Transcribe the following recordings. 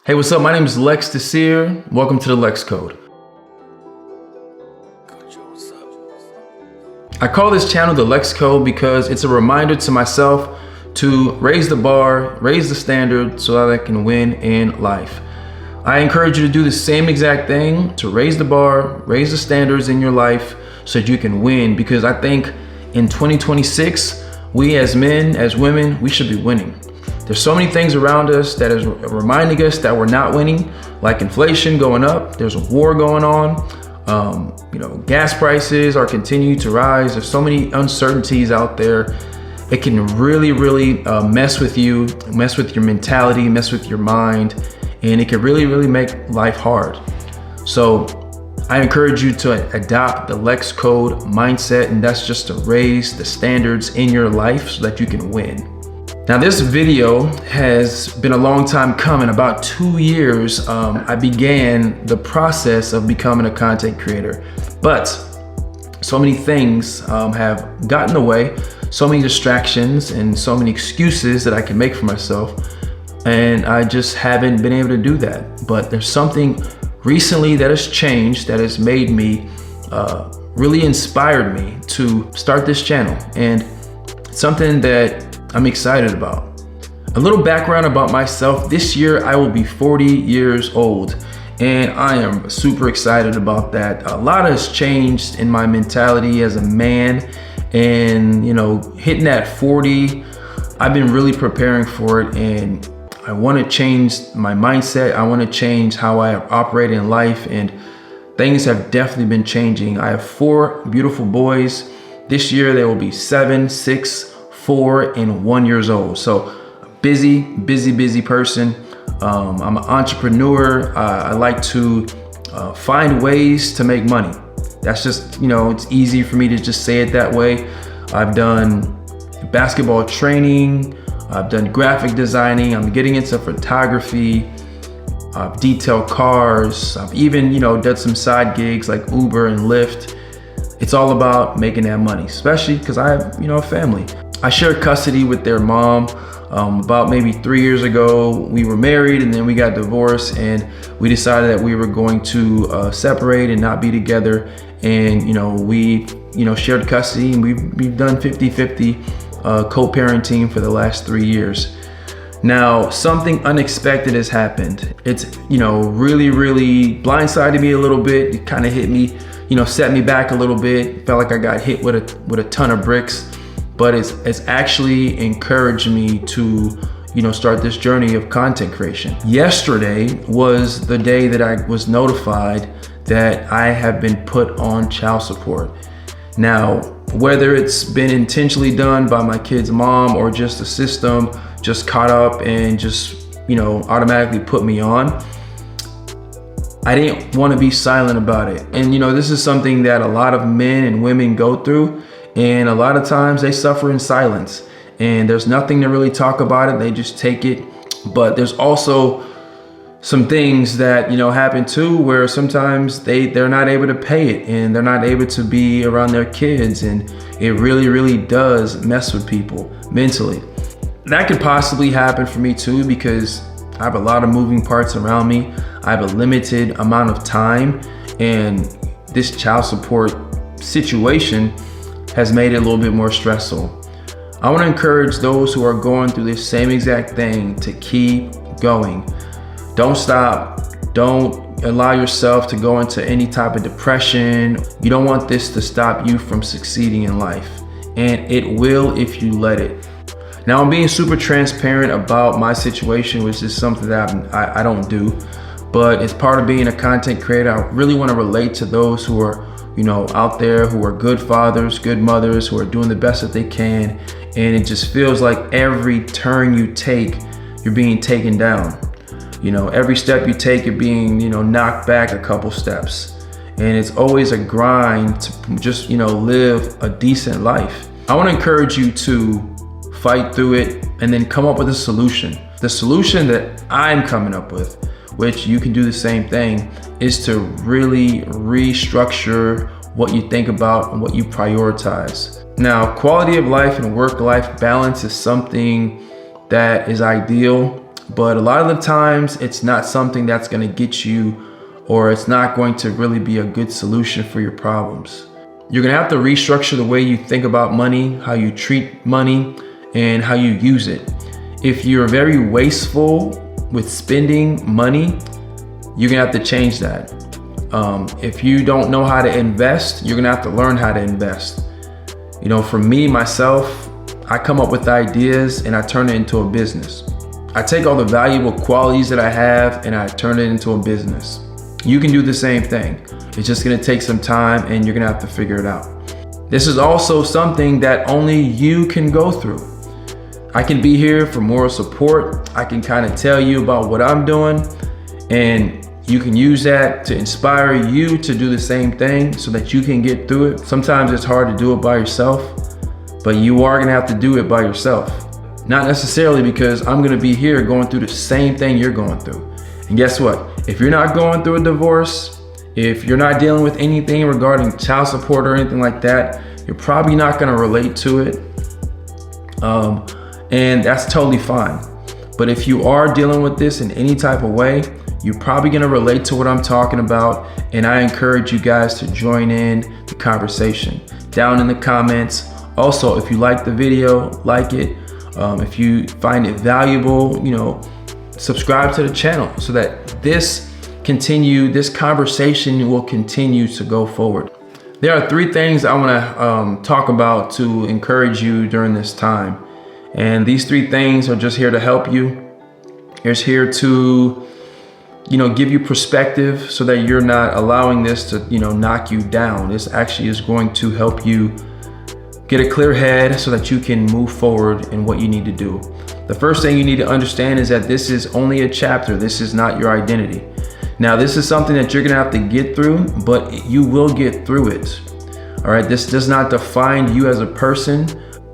Hey, what's up? My name is Lex Desir. Welcome to the Lex Code. I call this channel the Lex Code because it's a reminder to myself to raise the bar, raise the standard so that I can win in life. I encourage you to do the same exact thing, to raise the bar, raise the standards in your life so that you can win, because I think in 2026, we as men, as women, we should be winning. There's so many things around us that is reminding us that we're not winning, like inflation going up, there's a war going on, gas prices are continuing to rise. There's so many uncertainties out there. It can really mess with you, mess with your mentality, mess with your mind, and it can really make life hard. So I encourage you to adopt the Lex Code mindset, and that's just to raise the standards in your life so that you can win. Now, this video has been a long time coming. About 2 years, I began the process of becoming a content creator, but so many things have gotten in the way, so many distractions and so many excuses that I can make for myself, and I just haven't been able to do that. But there's something recently that has changed, that has made me, really inspired me to start this channel, and it's something that I'm excited about. A little background about myself. This year I will be 40 years old, and I am super excited about that. A lot has changed in my mentality as a man, and hitting that 40, I've been really preparing for it, and I want to change my mindset. I want to change how I operate in life, and things have definitely been changing. I have 4 beautiful boys. This year they will be 7, 6, 4, and 1 years old. So busy person. I'm an entrepreneur. I like to find ways to make money. That's just, it's easy for me to just say it that way. I've done basketball training. I've done graphic designing. I'm getting into photography. I've detailed cars. I've even, done some side gigs like Uber and Lyft. It's all about making that money, especially because I have, a family. I shared custody with their mom about maybe 3 years ago. We were married and then we got divorced, and we decided that we were going to separate and not be together. And we shared custody, and we've done 50-50 co-parenting for the last 3 years. Now, something unexpected has happened. It's really blindsided me a little bit. It kind of hit me, set me back a little bit. Felt like I got hit with a ton of bricks. But it's actually encouraged me to, start this journey of content creation. Yesterday was the day that I was notified that I have been put on child support. Now, whether it's been intentionally done by my kid's mom or just the system just caught up and just, automatically put me on, I didn't want to be silent about it. And, this is something that a lot of men and women go through. And a lot of times they suffer in silence, and there's nothing to really talk about it. They just take it. But there's also some things that, happen too, where sometimes they're not able to pay it, and they're not able to be around their kids. And it really does mess with people mentally. That could possibly happen for me too, because I have a lot of moving parts around me. I have a limited amount of time, and this child support situation has made it a little bit more stressful. I want to encourage those who are going through this same exact thing to keep going. Don't stop. Don't allow yourself to go into any type of depression. You don't want this to stop you from succeeding in life, and it will if you let it. Now, I'm being super transparent about my situation, which is something that I don't do, but it's part of being a content creator. I really want to relate to those who are out there, who are good fathers, good mothers, who are doing the best that they can. And it just feels like every turn you take, you're being taken down. Every step you take, you're being, knocked back a couple steps. And it's always a grind to just, live a decent life. I want to encourage you to fight through it and then come up with a solution. The solution that I'm coming up with, which you can do the same thing, is to really restructure what you think about and what you prioritize. Now, quality of life and work-life balance is something that is ideal. but a lot of the times it's not something that's going to get you, or it's not going to really be a good solution for your problems. You're going to have to restructure the way you think about money, how you treat money, and how you use it. If you're very wasteful with spending money, you're going to have to change that. If you don't know how to invest, you're going to have to learn how to invest. You know, for me, myself, I come up with ideas and I turn it into a business. I take all the valuable qualities that I have and I turn it into a business. You can do the same thing. It's just gonna take some time and you're gonna have to figure it out. This is also something that only you can go through. I can be here for moral support. I can kind of tell you about what I'm doing, and you can use that to inspire you to do the same thing so that you can get through it. Sometimes it's hard to do it by yourself, but you are gonna have to do it by yourself. Not necessarily because I'm gonna be here going through the same thing you're going through. And guess what? If you're not going through a divorce, if you're not dealing with anything regarding child support or anything like that, you're probably not gonna relate to it. And that's totally fine. But if you are dealing with this in any type of way, you're probably gonna relate to what I'm talking about. And I encourage you guys to join in the conversation down in the comments. Also, if you like the video, like it. If you find it valuable, subscribe to the channel so that this conversation will continue to go forward. There are 3 things I want to talk about to encourage you during this time. And these 3 things are just here to help you. It's here to, give you perspective so that you're not allowing this to, knock you down. This actually is going to help you get a clear head so that you can move forward in what you need to do. The first thing you need to understand is that this is only a chapter. This is not your identity. Now, this is something that you're gonna have to get through, but you will get through it. All right, this does not define you as a person.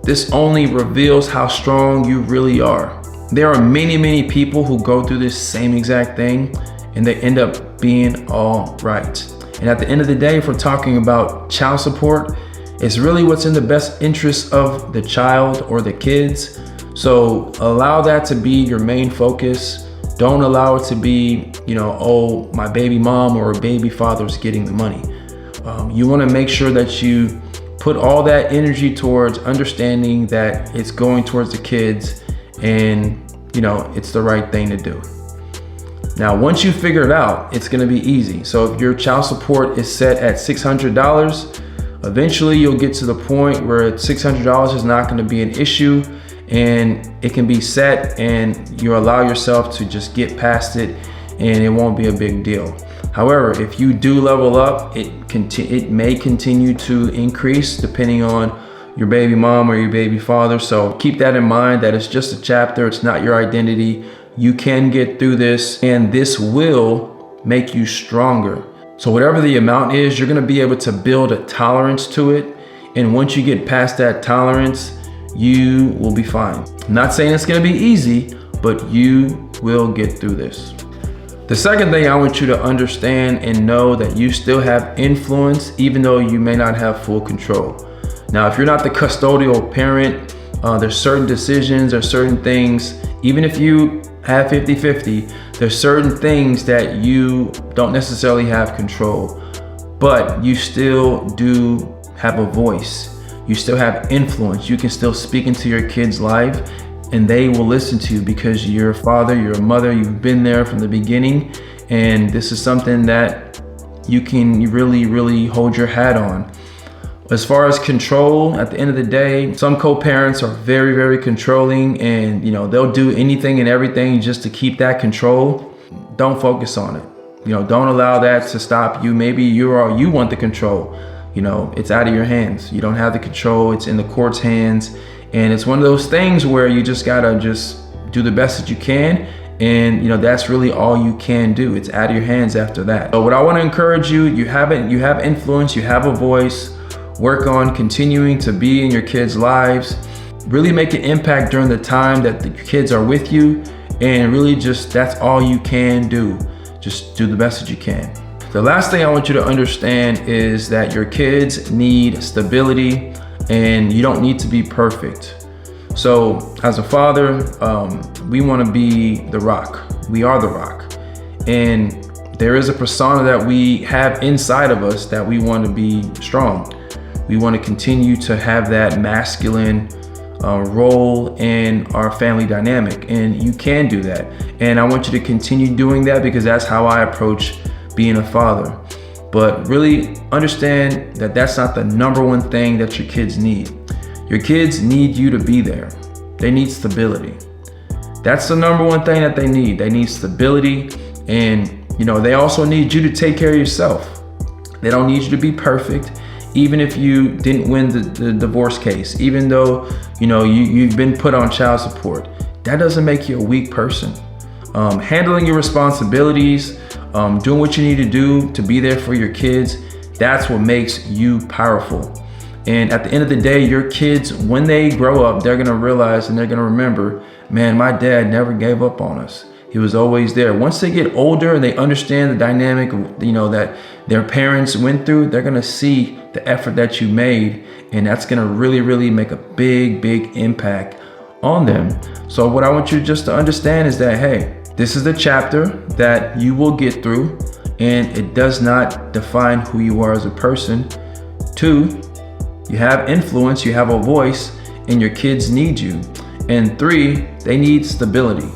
This only reveals how strong you really are. There are many, many people who go through this same exact thing and they end up being all right. And at the end of the day, if we're talking about child support, it's really what's in the best interest of the child or the kids. So allow that to be your main focus. Don't allow it to be, oh, my baby mom or baby father's getting the money. You want to make sure that you put all that energy towards understanding that it's going towards the kids and, it's the right thing to do. Now, once you figure it out, it's going to be easy. So if your child support is set at $600, eventually you'll get to the point where $600 is not going to be an issue and it can be set and you allow yourself to just get past it and it won't be a big deal. However, if you do level up, it may continue to increase depending on your baby mom or your baby father. So keep that in mind, that it's just a chapter. It's not your identity. You can get through this and this will make you stronger. So whatever the amount is, you're gonna be able to build a tolerance to it. And once you get past that tolerance, you will be fine. I'm not saying it's gonna be easy, but you will get through this. The second thing I want you to understand and know that you still have influence, even though you may not have full control. Now, if you're not the custodial parent, there's certain decisions or certain things, even if you have 50-50, there's certain things that you don't necessarily have control, but you still do have a voice. You still have influence. You can still speak into your kid's life and they will listen to you because you're a father, you're a mother, you've been there from the beginning. And this is something that you can really, really hold your hat on. As far as control, at the end of the day, some co-parents are very, very controlling and they'll do anything and everything just to keep that control. Don't focus on it. Don't allow that to stop you. Maybe you want the control. It's out of your hands. You don't have the control. It's in the court's hands. And it's one of those things where you just gotta do the best that you can. And that's really all you can do. It's out of your hands after that. So what I want to encourage you, you have influence, you have a voice. Work on continuing to be in your kids' lives. Really make an impact during the time that the kids are with you. And really that's all you can do. Just do the best that you can. The last thing I want you to understand is that your kids need stability and you don't need to be perfect. So as a father, we want to be the rock. We are the rock. And there is a persona that we have inside of us that we want to be strong. We want to continue to have that masculine role in our family dynamic, and you can do that. And I want you to continue doing that because that's how I approach being a father. But really understand that that's not the number one thing that your kids need. Your kids need you to be there. They need stability. That's the number one thing that they need. They need stability, and they also need you to take care of yourself. They don't need you to be perfect. Even if you didn't win the divorce case, even though you've been put on child support, that doesn't make you a weak person. Handling your responsibilities, doing what you need to do to be there for your kids, that's what makes you powerful. And at the end of the day, your kids, when they grow up, they're gonna realize and they're gonna remember, man, my dad never gave up on us. He was always there. Once they get older and they understand the dynamic of, that their parents went through, they're gonna see the effort that you made, and that's gonna really, really make a big, big impact on them. So what I want you just to understand is that, hey, this is the chapter that you will get through, and it does not define who you are as a person. 2, you have influence, you have a voice, and your kids need you. And 3, they need stability.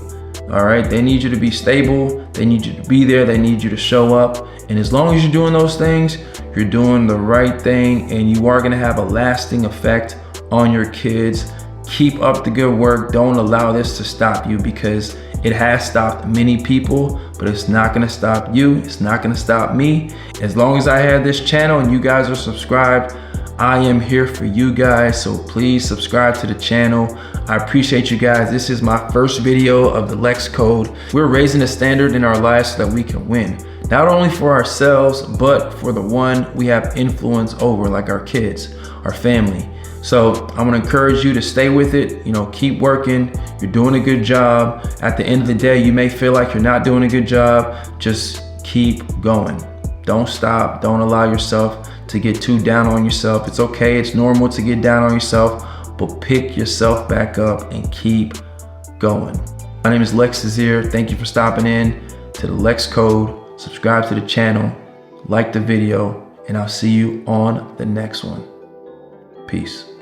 All right, they need you to be stable. They need you to be there. They need you to show up. And as long as you're doing those things, you're doing the right thing, and you are gonna have a lasting effect on your kids. Keep up the good work. Don't allow this to stop you, because it has stopped many people, but it's not gonna stop you. It's not gonna stop me. As long as I have this channel and you guys are subscribed, I am here for you guys, so please subscribe to the channel. I appreciate you guys. This is my first video of the Lex Code. We're raising the standard in our lives so that we can win. Not only for ourselves, but for the one we have influence over, like our kids, our family. So I'm gonna encourage you to stay with it, keep working. You're doing a good job. At the end of the day, you may feel like you're not doing a good job. Just keep going. Don't stop. Don't allow yourself to get too down on yourself. It's okay, it's normal to get down on yourself, but pick yourself back up and keep going. My name is Lex Azir. Thank you for stopping in to the Lex Code. Subscribe to the channel, like the video, and I'll see you on the next one. Peace.